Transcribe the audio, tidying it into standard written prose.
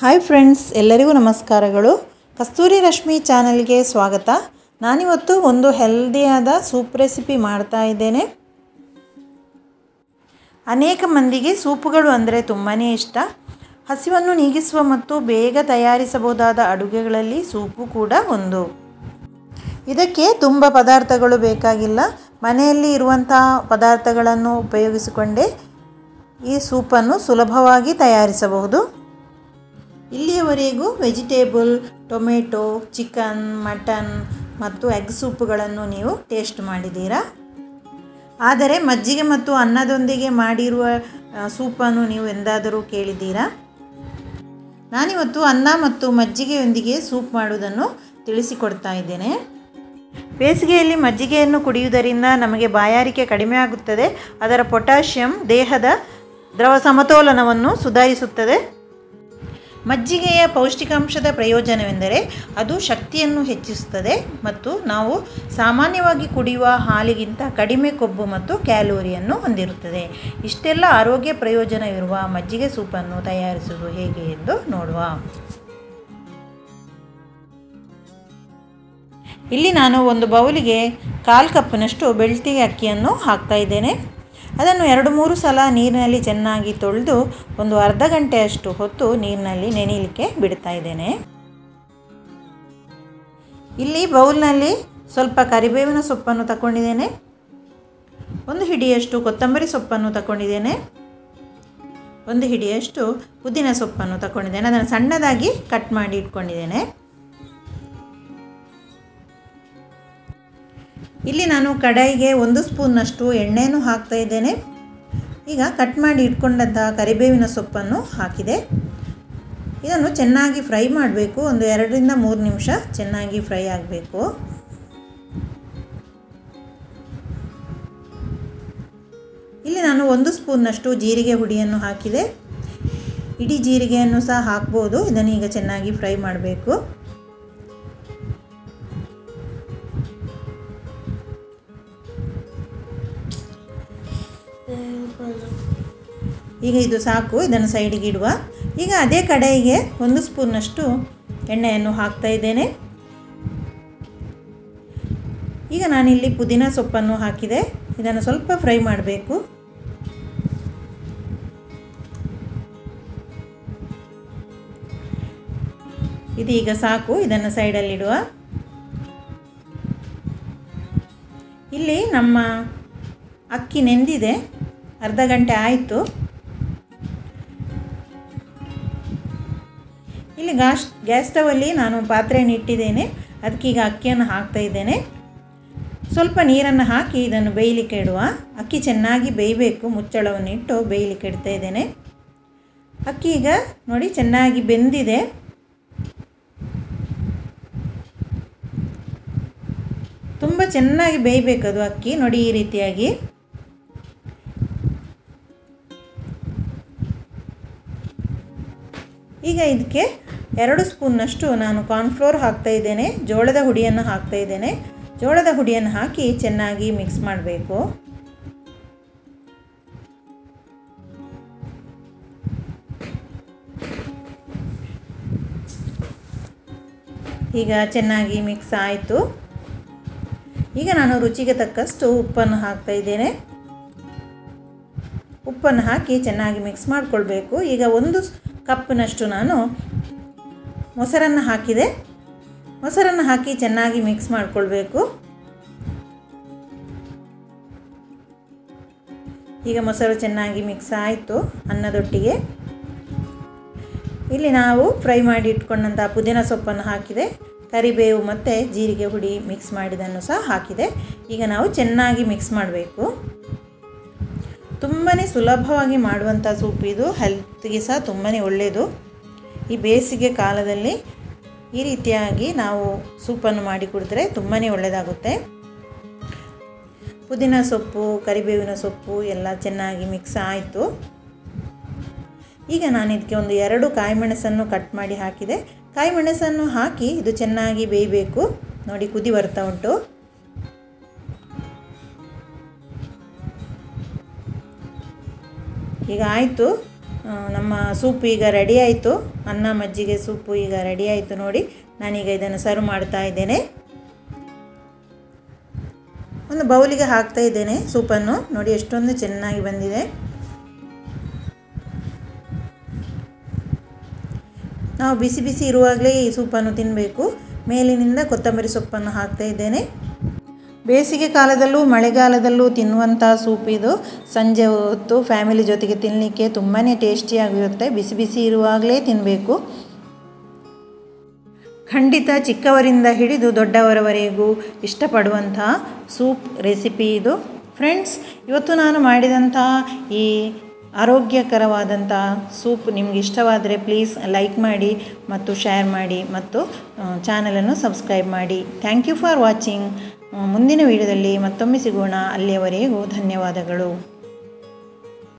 Hi friends, ಎಲ್ಲರಿಗೂ ನಮಸ್ಕಾರಗಳು. ಕಸ್ತೂರಿ ರಶ್ಮಿ ಚಾನೆಲ್ಗೆ ಸ್ವಾಗತ. ನಾನಿವತ್ತು ಒಂದು ಹೆಲ್ದಿಯಾದ ಸೂಪ್ ರೆಸಿಪಿ ಮಾಡ್ತಾ ಇದ್ದೇನೆ. ಅನೇಕ ಮಂದಿಗೆ ಸೂಪುಗಳು ಅಂದರೆ ತುಂಬಾ ಇಷ್ಟ. ಹಸಿವನ್ನು ನೀಗಿಸುವ ಮತ್ತು ಬೇಗ ತಯಾರಿಸಬಹುದಾದ ಅಡುಗೆಗಳಲ್ಲಿ ಸೂಪು ಕೂಡ ಒಂದು. ಇದಕ್ಕೆ ತುಂಬ ಪದಾರ್ಥಗಳು ಬೇಕಾಗಿಲ್ಲ. ಮನೆಯಲ್ಲಿ ಇರುವಂಥ ಪದಾರ್ಥಗಳನ್ನು ಉಪಯೋಗಿಸಿಕೊಂಡೇ ಈ ಸೂಪನ್ನು ಸುಲಭವಾಗಿ ತಯಾರಿಸಬಹುದು. ಇಲ್ಲಿಯವರೆಗೂ ವೆಜಿಟೇಬಲ್, ಟೊಮೆಟೊ, ಚಿಕನ್, ಮಟನ್ ಮತ್ತು ಎಗ್ ಸೂಪುಗಳನ್ನು ನೀವು ಟೇಸ್ಟ್ ಮಾಡಿದ್ದೀರಾ. ಆದರೆ ಮಜ್ಜಿಗೆ ಮತ್ತು ಅನ್ನದೊಂದಿಗೆ ಮಾಡಿರುವ ಸೂಪನ್ನು ನೀವು ಎಂದಾದರೂ ಕೇಳಿದ್ದೀರಾ? ನಾನಿವತ್ತು ಅನ್ನ ಮತ್ತು ಮಜ್ಜಿಗೆಯೊಂದಿಗೆ ಸೂಪ್ ಮಾಡುವುದನ್ನು ತಿಳಿಸಿಕೊಡ್ತಾ ಇದ್ದೇನೆ. ಬೇಸಿಗೆಯಲ್ಲಿ ಮಜ್ಜಿಗೆಯನ್ನು ಕುಡಿಯುವುದರಿಂದ ನಮಗೆ ಬಾಯಾರಿಕೆ ಕಡಿಮೆ ಆಗುತ್ತದೆ. ಅದರ ಪೊಟ್ಯಾಷಿಯಂ ದೇಹದ ದ್ರವ ಸಮತೋಲನವನ್ನು ಸುಧಾರಿಸುತ್ತದೆ. ಮಜ್ಜಿಗೆಯ ಪೌಷ್ಟಿಕಾಂಶದ ಪ್ರಯೋಜನವೆಂದರೆ ಅದು ಶಕ್ತಿಯನ್ನು ಹೆಚ್ಚಿಸುತ್ತದೆ ಮತ್ತು ನಾವು ಸಾಮಾನ್ಯವಾಗಿ ಕುಡಿಯುವ ಹಾಲಿಗಿಂತ ಕಡಿಮೆ ಕೊಬ್ಬು ಮತ್ತು ಕ್ಯಾಲೋರಿಯನ್ನು ಹೊಂದಿರುತ್ತದೆ. ಇಷ್ಟೆಲ್ಲ ಆರೋಗ್ಯ ಪ್ರಯೋಜನವಿರುವ ಮಜ್ಜಿಗೆ ಸೂಪನ್ನು ತಯಾರಿಸುವುದು ಹೇಗೆ ಎಂದು ನೋಡುವ. ಇಲ್ಲಿ ನಾನು ಒಂದು ಬೌಲಿಗೆ 1/4 ಕಪ್ನಷ್ಟು ಬೆಳ್ತಿಗೆ ಅಕ್ಕಿಯನ್ನು ಹಾಕ್ತಾ ಇದ್ದೇನೆ. ಅದನ್ನು 2-3 ಸಲ ನೀರಿನಲ್ಲಿ ಚೆನ್ನಾಗಿ ತೊಳೆದು ಒಂದು ಅರ್ಧ ಗಂಟೆಯಷ್ಟು ಹೊತ್ತು ನೀರಿನಲ್ಲಿ ನೆನೆಯಲಿಕ್ಕೆ ಬಿಡ್ತಾ ಇದ್ದೇನೆ. ಇಲ್ಲಿ ಬೌಲ್ನಲ್ಲಿ ಸ್ವಲ್ಪ ಕರಿಬೇವಿನ ಸೊಪ್ಪನ್ನು ತಗೊಂಡಿದ್ದೇನೆ. 1 ಹಿಡಿಯಷ್ಟು ಕೊತ್ತಂಬರಿ ಸೊಪ್ಪನ್ನು ತಗೊಂಡಿದ್ದೇನೆ. 1 ಹಿಡಿಯಷ್ಟು ಪುದೀನ ಸೊಪ್ಪನ್ನು ತಗೊಂಡಿದ್ದೇನೆ. ಅದನ್ನು ಸಣ್ಣದಾಗಿ ಕಟ್ ಮಾಡಿ ಇಟ್ಕೊಂಡಿದ್ದೇನೆ. ಇಲ್ಲಿ ನಾನು ಕಡಾಯಿಗೆ 1 ಸ್ಪೂನ್ನಷ್ಟು ಎಣ್ಣೆಯನ್ನು ಹಾಕ್ತಾ ಇದ್ದೇನೆ. ಈಗ ಕಟ್ ಮಾಡಿ ಇಟ್ಕೊಂಡಂತಹ ಕರಿಬೇವಿನ ಸೊಪ್ಪನ್ನು ಹಾಕಿದೆ. ಇದನ್ನು ಚೆನ್ನಾಗಿ ಫ್ರೈ ಮಾಡಬೇಕು. ಒಂದು 2-3 ನಿಮಿಷ ಚೆನ್ನಾಗಿ ಫ್ರೈ ಆಗಬೇಕು. ಇಲ್ಲಿ ನಾನು 1 ಸ್ಪೂನ್ನಷ್ಟು ಜೀರಿಗೆ ಹುಡಿಯನ್ನು ಹಾಕಿದೆ. ಇಡೀ ಜೀರಿಗೆಯನ್ನು ಸಹ ಹಾಕ್ಬೋದು. ಇದನ್ನು ಈಗ ಚೆನ್ನಾಗಿ ಫ್ರೈ ಮಾಡಬೇಕು. ಈಗ ಇದು ಸಾಕು, ಇದನ್ನು ಸೈಡಿಗೆ ಇಡುವ. ಈಗ ಅದೇ ಕಡಾಯಿಗೆ 1 ಸ್ಪೂನ್ನಷ್ಟು ಎಣ್ಣೆಯನ್ನು ಹಾಕ್ತಾ ಇದ್ದೇನೆ. ಈಗ ನಾನಿಲ್ಲಿ ಪುದೀನ ಸೊಪ್ಪನ್ನು ಹಾಕಿದೆ. ಇದನ್ನು ಸ್ವಲ್ಪ ಫ್ರೈ ಮಾಡಬೇಕು. ಇದೀಗ ಸಾಕು, ಇದನ್ನು ಸೈಡಲ್ಲಿ ಇಡುವ. ಇಲ್ಲಿ ನಮ್ಮ ಅಕ್ಕಿ ನೆಂದಿದೆ, ಅರ್ಧ ಗಂಟೆ ಆಯಿತು. ಇಲ್ಲಿ ಗ್ಯಾಸ್ ಸ್ಟವಲ್ಲಿ ನಾನು ಪಾತ್ರೆಯನ್ನು ಇಟ್ಟಿದ್ದೇನೆ. ಅದಕ್ಕೀಗ ಅಕ್ಕಿಯನ್ನು ಹಾಕ್ತಾ ಇದ್ದೇನೆ. ಸ್ವಲ್ಪ ನೀರನ್ನು ಹಾಕಿ ಇದನ್ನು ಬೇಯಲಿಕ್ಕೆ ಇಡುವ. ಅಕ್ಕಿ ಚೆನ್ನಾಗಿ ಬೇಯಬೇಕು. ಮುಚ್ಚಳವನ್ನು ಇಟ್ಟು ಬೇಯಲಿಕ್ಕೆ ಇಡ್ತಾ ಇದ್ದೇನೆ. ಅಕ್ಕಿ ಈಗ ನೋಡಿ ಚೆನ್ನಾಗಿ ಬೆಂದಿದೆ. ತುಂಬ ಚೆನ್ನಾಗಿ ಬೇಯಬೇಕದು ಅಕ್ಕಿ. ನೋಡಿ ಈ ರೀತಿಯಾಗಿ. ಈಗ ಇದಕ್ಕೆ 2 ಸ್ಪೂನ್ನಷ್ಟು ನಾನು ಕಾರ್ನ್ಫ್ಲೋರ್ ಹಾಕ್ತಾ ಇದ್ದೇನೆ. ಜೋಳದ ಹುಡಿಯನ್ನು ಹಾಕ್ತಾ ಇದ್ದೇನೆ. ಜೋಳದ ಹುಡಿಯನ್ನು ಹಾಕಿ ಚೆನ್ನಾಗಿ ಮಿಕ್ಸ್ ಮಾಡಬೇಕು. ಈಗ ಚೆನ್ನಾಗಿ ಮಿಕ್ಸ್ ಆಯಿತು. ಈಗ ನಾನು ರುಚಿಗೆ ತಕ್ಕಷ್ಟು ಉಪ್ಪನ್ನು ಹಾಕ್ತಾ ಇದ್ದೇನೆ. ಉಪ್ಪನ್ನು ಹಾಕಿ ಚೆನ್ನಾಗಿ ಮಿಕ್ಸ್ ಮಾಡಿಕೊಳ್ಬೇಕು. ಈಗ 1 ಕಪ್ನಷ್ಟು ನಾನು ಮೊಸರನ್ನು ಹಾಕಿದೆ. ಮೊಸರನ್ನು ಹಾಕಿ ಚೆನ್ನಾಗಿ ಮಿಕ್ಸ್ ಮಾಡಿಕೊಳ್ಬೇಕು. ಈಗ ಮೊಸರು ಚೆನ್ನಾಗಿ ಮಿಕ್ಸ್ ಆಯಿತು ಅನ್ನದೊಟ್ಟಿಗೆ. ಇಲ್ಲಿ ನಾವು ಫ್ರೈ ಮಾಡಿ ಇಟ್ಕೊಂಡಂಥ ಪುದೀನ ಸೊಪ್ಪನ್ನು ಹಾಕಿದೆ. ಕರಿಬೇವು ಮತ್ತು ಜೀರಿಗೆ ಹುಡಿ ಮಿಕ್ಸ್ ಮಾಡಿದ್ದನ್ನು ಸಹ ಹಾಕಿದೆ. ಈಗ ನಾವು ಚೆನ್ನಾಗಿ ಮಿಕ್ಸ್ ಮಾಡಬೇಕು. ತುಂಬಾ ಸುಲಭವಾಗಿ ಮಾಡುವಂಥ ಸೂಪ್ ಇದು. ಹೆಲ್ತ್ಗೆ ಸಹ ತುಂಬಾ ಒಳ್ಳೆಯದು. ಈ ಬೇಸಿಗೆ ಕಾಲದಲ್ಲಿ ಈ ರೀತಿಯಾಗಿ ನಾವು ಸೂಪನ್ನು ಮಾಡಿ ಕುಡಿದ್ರೆ ತುಂಬಾ ಒಳ್ಳೆಯದಾಗುತ್ತೆ. ಪುದೀನ ಸೊಪ್ಪು, ಕರಿಬೇವಿನ ಸೊಪ್ಪು ಎಲ್ಲ ಚೆನ್ನಾಗಿ ಮಿಕ್ಸ್ ಆಯಿತು. ಈಗ ನಾನು ಇದಕ್ಕೆ ಒಂದು 2 ಕಾಯಿಮೆಣಸನ್ನು ಕಟ್ ಮಾಡಿ ಹಾಕಿದೆ. ಕಾಯಿಮೆಣಸನ್ನು ಹಾಕಿ ಇದು ಚೆನ್ನಾಗಿ ಬೇಯಬೇಕು. ನೋಡಿ ಕುದಿ ಬರ್ತಾ ಉಂಟು. ಈಗ ಆಯಿತು. ನಮ್ಮ ಸೂಪ್ ಈಗ ರೆಡಿ ಆಯಿತು. ಅನ್ನ ಮಜ್ಜಿಗೆ ಸೂಪು ಈಗ ರೆಡಿ ಆಯಿತು ನೋಡಿ. ನಾನೀಗ ಇದನ್ನು ಸರ್ವ್ ಮಾಡ್ತಾ ಇದ್ದೇನೆ. ಒಂದು ಬೌಲಿಗೆ ಹಾಕ್ತಾ ಇದ್ದೇನೆ ಸೂಪನ್ನು. ನೋಡಿ ಎಷ್ಟೊಂದು ಚೆನ್ನಾಗಿ ಬಂದಿದೆ. ನಾವು ಬಿಸಿ ಬಿಸಿ ಇರುವಾಗಲೇ ಈ ಸೂಪನ್ನು ತಿನ್ನಬೇಕು. ಮೇಲಿನಿಂದ ಕೊತ್ತಂಬರಿ ಸೊಪ್ಪನ್ನು ಹಾಕ್ತಾ ಇದ್ದೇನೆ. ಬೇಸಿಗೆ ಕಾಲದಲ್ಲೂ ಮಳೆಗಾಲದಲ್ಲೂ ತಿನ್ನುವಂಥ ಸೂಪ್ ಇದು. ಸಂಜೆ ಹೊತ್ತು ಫ್ಯಾಮಿಲಿ ಜೊತೆಗೆ ತಿನ್ನಲಿಕ್ಕೆ ತುಂಬಾ ಟೇಸ್ಟಿಯಾಗಿರುತ್ತೆ. ಬಿಸಿ ಬಿಸಿ ಇರುವಾಗಲೇ ತಿನ್ನಬೇಕು. ಖಂಡಿತ ಚಿಕ್ಕವರಿಂದ ಹಿಡಿದು ದೊಡ್ಡವರವರೆಗೂ ಇಷ್ಟಪಡುವಂಥ ಸೂಪ್ ರೆಸಿಪಿ ಇದು. ಫ್ರೆಂಡ್ಸ್, ಇವತ್ತು ನಾನು ಮಾಡಿದಂಥ ಈ ಆರೋಗ್ಯಕರವಾದಂಥ ಸೂಪ್ ನಿಮಗೆ ಇಷ್ಟವಾದರೆ ಪ್ಲೀಸ್ ಲೈಕ್ ಮಾಡಿ ಮತ್ತು ಶೇರ್ ಮಾಡಿ ಮತ್ತು ಚಾನಲನ್ನು ಸಬ್ಸ್ಕ್ರೈಬ್ ಮಾಡಿ. Thank you for watching. ಮುಂದಿನ ವಿಡಿಯೋದಲ್ಲಿ ಮತ್ತೊಮ್ಮೆ ಸಿಗೋಣ. ಅಲ್ಲಿಯವರೆಗೂ ಧನ್ಯವಾದಗಳು.